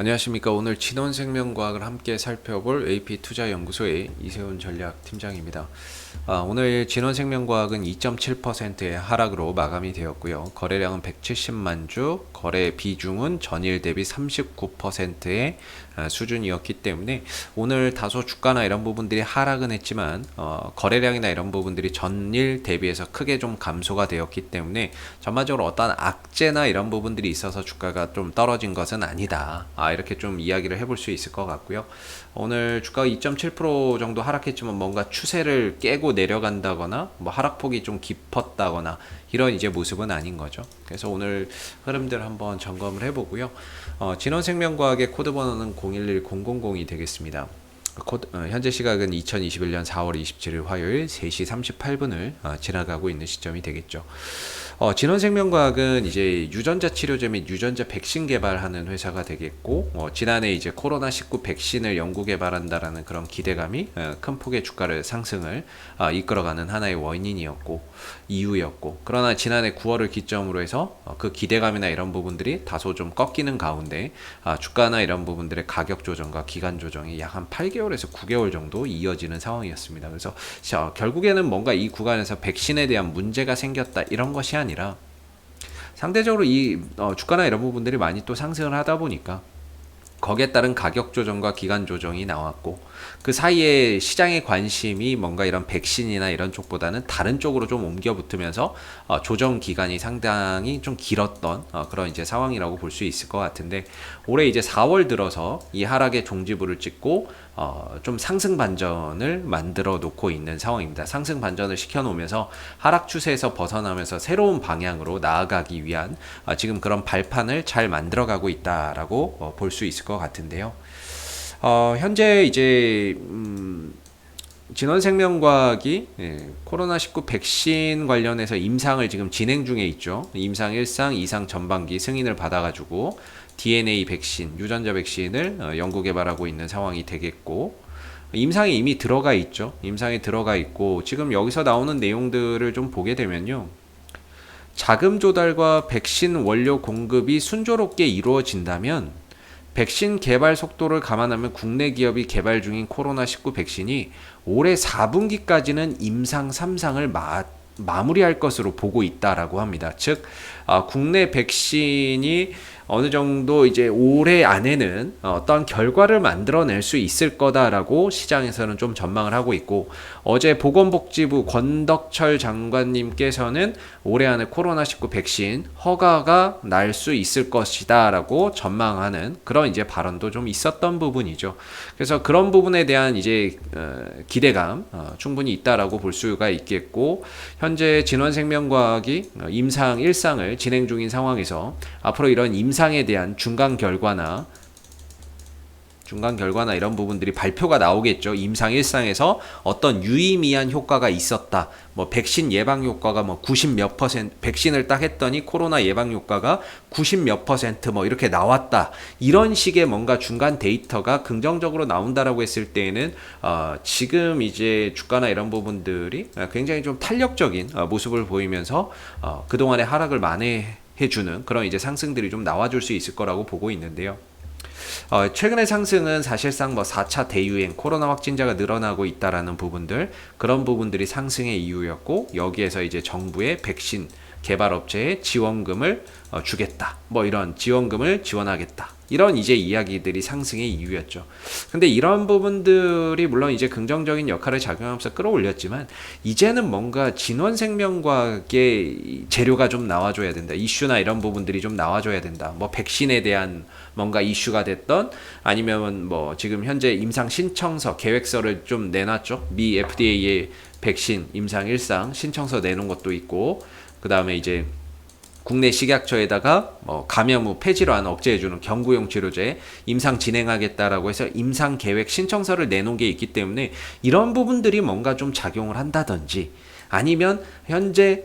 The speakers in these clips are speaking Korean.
안녕하십니까. 오늘 진원생명과학을 함께 살펴볼 AP투자연구소의 이세훈 전략팀장입니다. 오늘 진원생명과학은 2.7%의 하락으로 마감이 되었고요. 거래량은 170만 주, 거래 비중은 전일 대비 39%의 수준이었기 때문에 오늘 다소 주가나 이런 부분들이 하락은 했지만 거래량이나 이런 부분들이 전일 대비해서 크게 좀 감소가 되었기 때문에 전반적으로 어떤 악재나 이런 부분들이 있어서 주가가 좀 떨어진 것은 아니다. 이렇게 좀 이야기를 해볼 수 있을 것 같고요. 오늘 주가가 2.7% 정도 하락했지만 뭔가 추세를 깨고 내려간다거나 뭐 하락폭이 좀 깊었다거나 이런 이제 모습은 아닌 거죠. 그래서 오늘 흐름들 한번 점검을 해보고요. 진원생명과학의 코드 번호는 011000이 되겠습니다. 현재 시각은 2021년 4월 27일 화요일 3시 38분을 지나가고 있는 시점이 되겠죠. 진원생명과학은 이제 유전자 치료제 및 유전자 백신 개발하는 회사가 되겠고, 지난해 이제 코로나19 백신을 연구 개발한다라는 그런 기대감이 큰 폭의 주가를 상승을 이끌어가는 하나의 원인이었고, 이유였고, 그러나 지난해 9월을 기점으로 해서 그 기대감이나 이런 부분들이 다소 좀 꺾이는 가운데, 주가나 이런 부분들의 가격 조정과 기간 조정이 약 한 8개월에서 9개월 정도 이어지는 상황이었습니다. 그래서 결국에는 뭔가 이 구간에서 백신에 대한 문제가 생겼다 이런 것이 아니라 상대적으로 이 주가나 이런 부분들이 많이 또 상승을 하다 보니까 거기에 따른 가격 조정과 기간 조정이 나왔고, 그 사이에 시장의 관심이 뭔가 이런 백신이나 이런 쪽보다는 다른 쪽으로 좀 옮겨 붙으면서 조정 기간이 상당히 좀 길었던 그런 이제 상황이라고 볼 수 있을 것 같은데, 올해 이제 4월 들어서 이 하락의 종지부를 찍고 좀 상승 반전을 만들어 놓고 있는 상황입니다. 상승 반전을 시켜 놓으면서 하락 추세에서 벗어나면서 새로운 방향으로 나아가기 위한 지금 그런 발판을 잘 만들어 가고 있다라고 볼 수 있을 것 같은데요. 현재 이제 진원생명과학이 코로나19 백신 관련해서 임상을 지금 진행 중에 있죠. 임상 1상, 2상 전반기 승인을 받아가지고 DNA 백신, 유전자 백신을 연구 개발하고 있는 상황이 되겠고, 임상에 이미 들어가 있죠. 임상에 들어가 있고, 지금 여기서 나오는 내용들을 좀 보게 되면요. 자금 조달과 백신 원료 공급이 순조롭게 이루어진다면 백신 개발 속도를 감안하면 국내 기업이 개발 중인 코로나19 백신이 올해 4분기까지는 임상 3상을 마무리할 것으로 보고 있다라고 합니다. 즉, 국내 백신이 어느 정도 이제 올해 안에는 어떤 결과를 만들어낼 수 있을 거다라고 시장에서는 좀 전망을 하고 있고, 어제 보건복지부 권덕철 장관님께서는 올해 안에 코로나19 백신 허가가 날 수 있을 것이다라고 전망하는 그런 이제 발언도 좀 있었던 부분이죠. 그래서 그런 부분에 대한 이제 기대감 충분히 있다라고 볼 수가 있겠고, 현재 진원생명과학이 임상 1상을 진행 중인 상황에서 앞으로 이런 임상에 대한 중간 결과나 이런 부분들이 발표가 나오겠죠. 임상 1상에서 어떤 유의미한 효과가 있었다. 뭐 백신 예방 효과가 뭐 90 몇 퍼센트, 백신을 딱 했더니 코로나 예방 효과가 90 몇 퍼센트 뭐 이렇게 나왔다. 이런 식의 뭔가 중간 데이터가 긍정적으로 나온다라고 했을 때에는 지금 이제 주가나 이런 부분들이 굉장히 좀 탄력적인 모습을 보이면서 그동안의 하락을 만회해주는 그런 이제 상승들이 좀 나와줄 수 있을 거라고 보고 있는데요. 최근의 상승은 사실상 뭐 4차 대유행, 코로나 확진자가 늘어나고 있다라는 부분들, 그런 부분들이 상승의 이유였고, 여기에서 이제 정부의 백신 개발 업체에 지원금을 주겠다. 뭐 이런 지원금을 지원하겠다. 이런 이제 이야기들이 상승의 이유였죠. 근데 이런 부분들이 물론 이제 긍정적인 역할을 작용하면서 끌어올렸지만, 이제는 뭔가 진원생명과학의 재료가 좀 나와줘야 된다. 이슈나 이런 부분들이 좀 나와줘야 된다. 뭐 백신에 대한 뭔가 이슈가 됐던, 아니면 뭐 지금 현재 임상 신청서 계획서를 좀 내놨죠. 미 FDA의 백신 임상 1상 신청서 내놓은 것도 있고, 그 다음에 이제 국내 식약처에다가 감염 후 폐질환 억제해주는 경구용 치료제 임상 진행하겠다라고 해서 임상 계획 신청서를 내놓은 게 있기 때문에, 이런 부분들이 뭔가 좀 작용을 한다든지, 아니면 현재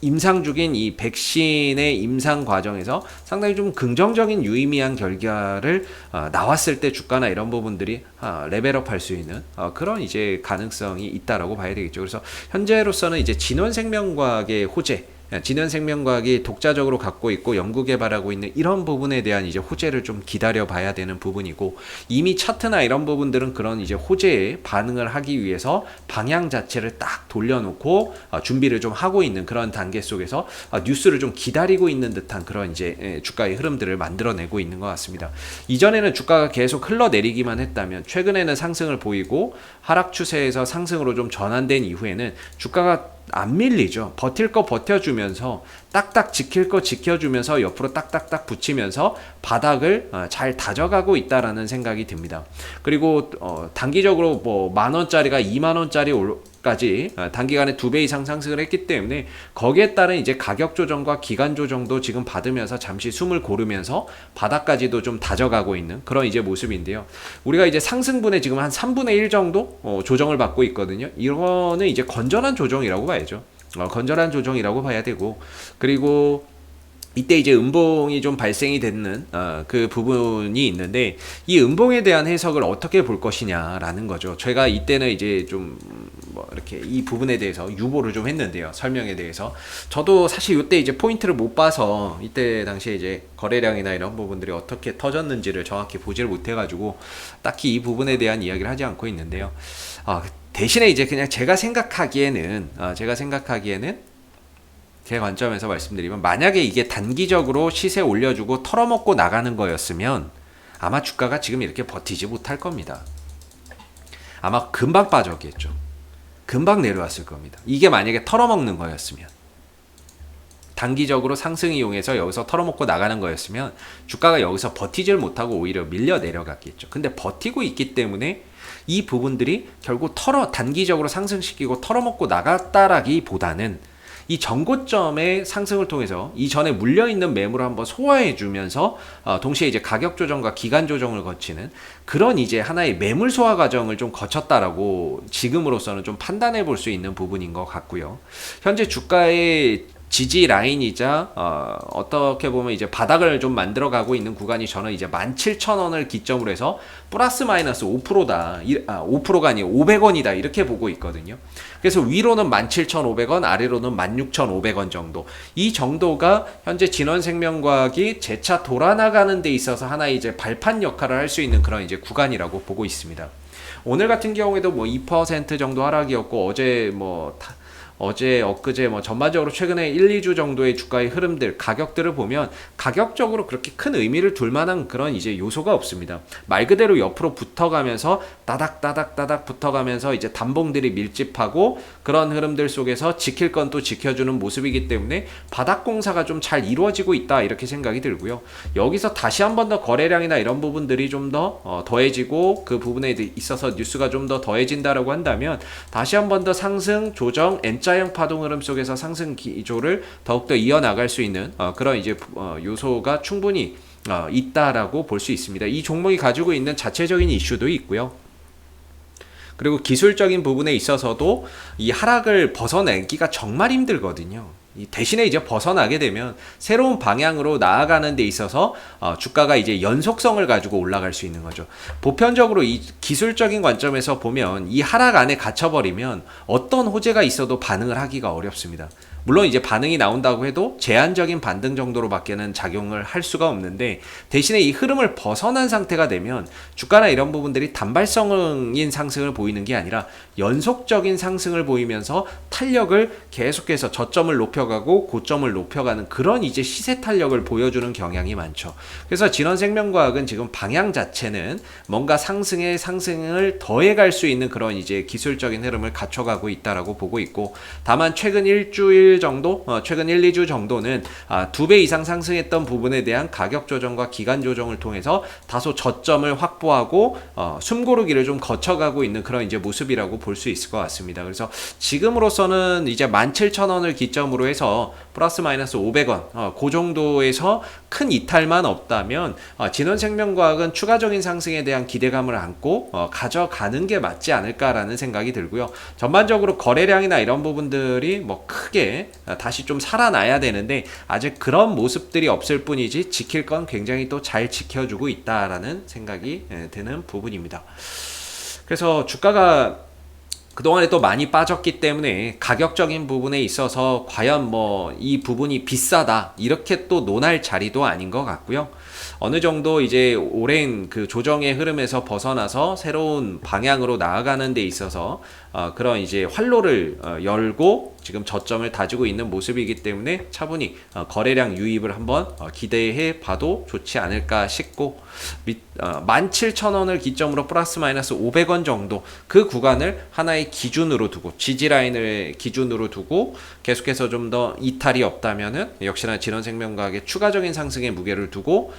임상 중인 이 백신의 임상 과정에서 상당히 좀 긍정적인 유의미한 결과를 나왔을 때 주가나 이런 부분들이 레벨업 할 수 있는 그런 이제 가능성이 있다라고 봐야 되겠죠. 그래서 현재로서는 이제 진원생명과학의 호재, 진현생명과학이 독자적으로 갖고 있고 연구 개발하고 있는 이런 부분에 대한 이제 호재를 좀 기다려 봐야 되는 부분이고, 이미 차트나 이런 부분들은 그런 이제 호재에 반응을 하기 위해서 방향 자체를 딱 돌려놓고 준비를 좀 하고 있는 그런 단계 속에서 뉴스를 좀 기다리고 있는 듯한 그런 이제 주가의 흐름들을 만들어내고 있는 것 같습니다. 이전에는 주가가 계속 흘러내리기만 했다면 최근에는 상승을 보이고 하락 추세에서 상승으로 좀 전환된 이후에는 주가가 안 밀리죠. 버틸 거 버텨주면서 딱딱 지킬 거 지켜주면서 옆으로 딱딱딱 붙이면서 바닥을 잘 다져가고 있다라는 생각이 듭니다. 그리고 단기적으로 뭐 10,000원짜리가 20,000원짜리까지 단기간에 2배 이상 상승을 했기 때문에 거기에 따른 이제 가격 조정과 기간 조정도 지금 받으면서 잠시 숨을 고르면서 바닥까지도 좀 다져가고 있는 그런 이제 모습인데요. 우리가 이제 상승분에 지금 한 3분의 1 정도 조정을 받고 있거든요. 이거는 이제 건전한 조정이라고 봐야죠. 건전한 조정이라고 봐야 되고, 그리고 이때 이제 음봉이 좀 발생이 되는 그 부분이 있는데, 이 음봉에 대한 해석을 어떻게 볼 것이냐라는 거죠. 제가 이때는 이제 좀 뭐 이렇게 이 부분에 대해서 유보를 좀 했는데요. 설명에 대해서 저도 사실 이때 이제 포인트를 못 봐서 이때 당시에 이제 거래량이나 이런 부분들이 어떻게 터졌는지를 정확히 보지를 못해가지고 딱히 이 부분에 대한 이야기를 하지 않고 있는데요. 대신에 이제 그냥 제가 생각하기에는 제 관점에서 말씀드리면, 만약에 이게 단기적으로 시세 올려주고 털어먹고 나가는 거였으면 아마 주가가 지금 이렇게 버티지 못할 겁니다. 아마 금방 빠졌겠죠. 금방 내려왔을 겁니다. 이게 만약에 털어먹는 거였으면, 단기적으로 상승 이용해서 여기서 털어먹고 나가는 거였으면 주가가 여기서 버티질 못하고 오히려 밀려 내려갔겠죠. 근데 버티고 있기 때문에 이 부분들이 결국 단기적으로 상승시키고 털어먹고 나갔다라기보다는 이 전고점의 상승을 통해서 이전에 물려있는 매물을 한번 소화해주면서 동시에 이제 가격 조정과 기간 조정을 거치는 그런 이제 하나의 매물 소화 과정을 좀 거쳤다라고 지금으로서는 좀 판단해 볼 수 있는 부분인 것 같고요. 현재 주가의 지지 라인이자 어떻게 보면 이제 바닥을 좀 만들어가고 있는 구간이, 저는 이제 17,000원을 기점으로 해서 플러스 마이너스 5%다 5%가 아니고 500원이다 이렇게 보고 있거든요. 그래서 위로는 17,500원, 아래로는 16,500원 정도, 이 정도가 현재 진원생명과학이 재차 돌아나가는 데 있어서 하나의 이제 발판 역할을 할 수 있는 그런 이제 구간이라고 보고 있습니다. 오늘 같은 경우에도 뭐 2% 정도 하락이었고, 어제 엊그제 뭐 전반적으로 최근에 1, 2주 정도의 주가의 흐름들, 가격들을 보면 가격적으로 그렇게 큰 의미를 둘 만한 그런 이제 요소가 없습니다. 말 그대로 옆으로 붙어가면서 따닥 붙어가면서 이제 단봉들이 밀집하고 그런 흐름들 속에서 지킬 건 또 지켜주는 모습이기 때문에 바닥 공사가 좀 잘 이루어지고 있다 이렇게 생각이 들고요. 여기서 다시 한 번 더 거래량이나 이런 부분들이 좀 더 더해지고 그 부분에 있어서 뉴스가 좀 더 더해진다라고 한다면 다시 한 번 더 상승 조정 N자형 파동 흐름 속에서 상승 기조를 더욱더 이어나갈 수 있는 그런 이제 요소가 충분히 있다라고 볼 수 있습니다. 이 종목이 가지고 있는 자체적인 이슈도 있고요. 그리고 기술적인 부분에 있어서도 이 하락을 벗어내기가 정말 힘들거든요. 대신에 이제 벗어나게 되면 새로운 방향으로 나아가는 데 있어서 주가가 이제 연속성을 가지고 올라갈 수 있는 거죠. 보편적으로 이 기술적인 관점에서 보면 이 하락 안에 갇혀버리면 어떤 호재가 있어도 반응을 하기가 어렵습니다. 물론 이제 반응이 나온다고 해도 제한적인 반등 정도로밖에는 작용을 할 수가 없는데, 대신에 이 흐름을 벗어난 상태가 되면 주가나 이런 부분들이 단발성인 상승을 보이는 게 아니라 연속적인 상승을 보이면서 탄력을 계속해서 저점을 높여가고 고점을 높여가는 그런 이제 시세 탄력을 보여주는 경향이 많죠. 그래서 진원생명과학은 지금 방향 자체는 뭔가 상승을 더해갈 수 있는 그런 이제 기술적인 흐름을 갖춰가고 있다라고 보고 있고, 다만 최근 일주일 정도, 최근 1, 2주 정도는 2배 이상 상승했던 부분에 대한 가격 조정과 기간 조정을 통해서 다소 저점을 확보하고 숨고르기를 좀 거쳐가고 있는 그런 이제 모습이라고 볼 수 있을 것 같습니다. 그래서 지금으로서는 이제 17,000원을 기점으로 해서 플러스 마이너스 500원 그 정도에서 큰 이탈만 없다면 진원생명과학은 추가적인 상승에 대한 기대감을 안고 가져가는 게 맞지 않을까라는 생각이 들고요. 전반적으로 거래량이나 이런 부분들이 뭐 크게 다시 좀 살아나야 되는데 아직 그런 모습들이 없을 뿐이지 지킬 건 굉장히 또 잘 지켜주고 있다라는 생각이 드는 부분입니다. 그래서 주가가 그동안에 또 많이 빠졌기 때문에 가격적인 부분에 있어서 과연 뭐 이 부분이 비싸다 이렇게 또 논할 자리도 아닌 것 같고요. 어느 정도 이제 오랜 그 조정의 흐름에서 벗어나서 새로운 방향으로 나아가는 데 있어서 그런 이제 활로를 열고 지금 저점을 다지고 있는 모습이기 때문에 차분히 거래량 유입을 한번 기대해 봐도 좋지 않을까 싶고 17,000원을 기점으로 플러스 마이너스 500원 정도 그 구간을 하나의 기준으로 두고 지지라인을 기준으로 두고 계속해서 좀 더 이탈이 없다면은 역시나 진원생명과학의 추가적인 상승의 무게를 두고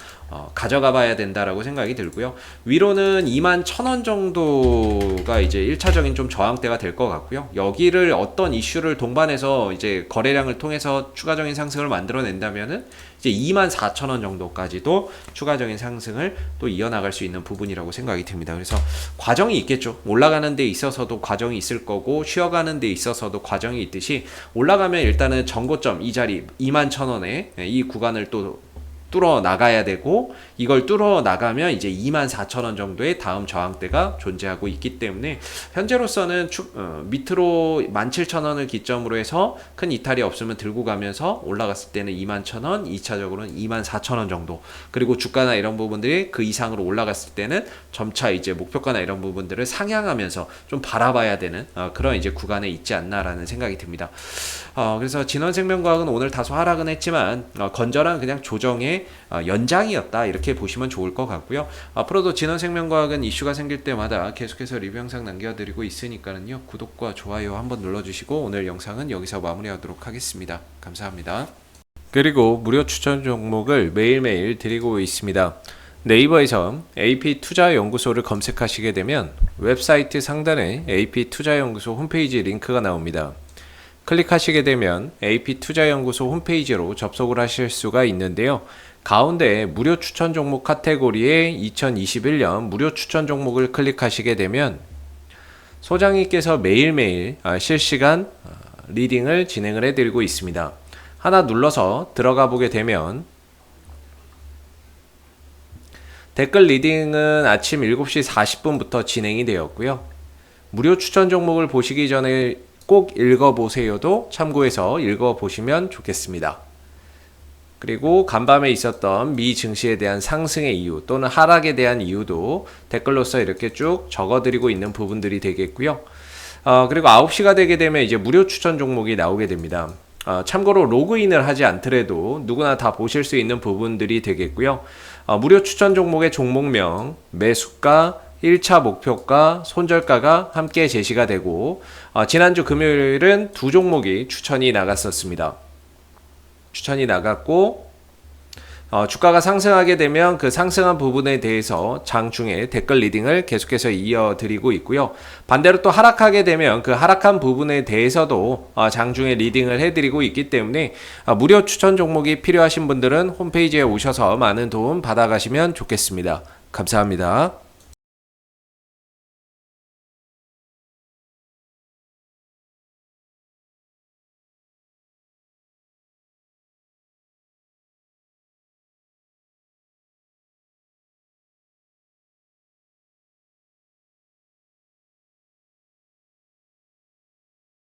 가져가 봐야 된다라고 생각이 들고요. 위로는 21,000원 정도가 이제 1차적인 좀 저항대가 될 것 같고요. 여기를 어떤 이슈를 동반해서 이제 거래량을 통해서 추가적인 상승을 만들어낸다면은 이제 24,000원 정도까지도 추가적인 상승을 또 이어나갈 수 있는 부분이라고 생각이 듭니다. 그래서 과정이 있겠죠. 올라가는 데 있어서도 과정이 있을 거고 쉬어가는 데 있어서도 과정이 있듯이 올라가면 일단은 전고점 이 자리 21,000원에 이 구간을 또 뚫어 나가야 되고 이걸 뚫어 나가면 이제 24,000원 정도의 다음 저항대가 존재하고 있기 때문에 현재로서는 밑으로 17,000원을 기점으로 해서 큰 이탈이 없으면 들고 가면서 올라갔을 때는 21,000원, 2차적으로는 24,000원 정도 그리고 주가나 이런 부분들이 그 이상으로 올라갔을 때는 점차 이제 목표가나 이런 부분들을 상향하면서 좀 바라봐야 되는 그런 이제 구간에 있지 않나라는 생각이 듭니다. 그래서 진원생명과학은 오늘 다소 하락은 했지만 건전한 그냥 조정의 연장이었다 이렇게 보시면 좋을 것 같고요. 앞으로도 진원생명과학은 이슈가 생길 때마다 계속해서 리뷰 영상 남겨드리고 있으니까는요. 구독과 좋아요 한번 눌러주시고 오늘 영상은 여기서 마무리하도록 하겠습니다. 감사합니다. 그리고 무료 추천 종목을 매일매일 드리고 있습니다. 네이버에서 AP투자연구소를 검색하시게 되면 웹사이트 상단에 AP투자연구소 홈페이지 링크가 나옵니다. 클릭하시게 되면 AP투자연구소 홈페이지로 접속을 하실 수가 있는데요. 가운데 무료 추천 종목 카테고리에 2021년 무료 추천 종목을 클릭하시게 되면 소장님께서 매일매일 실시간 리딩을 진행을 해드리고 있습니다. 하나 눌러서 들어가 보게 되면 댓글 리딩은 아침 7시 40분부터 진행이 되었고요. 무료 추천 종목을 보시기 전에 꼭 읽어보세요도 참고해서 읽어보시면 좋겠습니다. 그리고 간밤에 있었던 미 증시에 대한 상승의 이유 또는 하락에 대한 이유도 댓글로서 이렇게 쭉 적어드리고 있는 부분들이 되겠고요. 그리고 9시가 되게 되면 이제 무료 추천 종목이 나오게 됩니다. 참고로 로그인을 하지 않더라도 누구나 다 보실 수 있는 부분들이 되겠고요. 무료 추천 종목의 종목명, 매수가, 1차 목표가, 손절가가 함께 제시가 되고 지난주 금요일은 두 종목이 추천이 나갔었습니다. 추천이 나갔고 주가가 상승하게 되면 그 상승한 부분에 대해서 장중에 댓글 리딩을 계속해서 이어드리고 있고요. 반대로 또 하락하게 되면 그 하락한 부분에 대해서도 장중에 리딩을 해드리고 있기 때문에 무료 추천 종목이 필요하신 분들은 홈페이지에 오셔서 많은 도움 받아가시면 좋겠습니다. 감사합니다.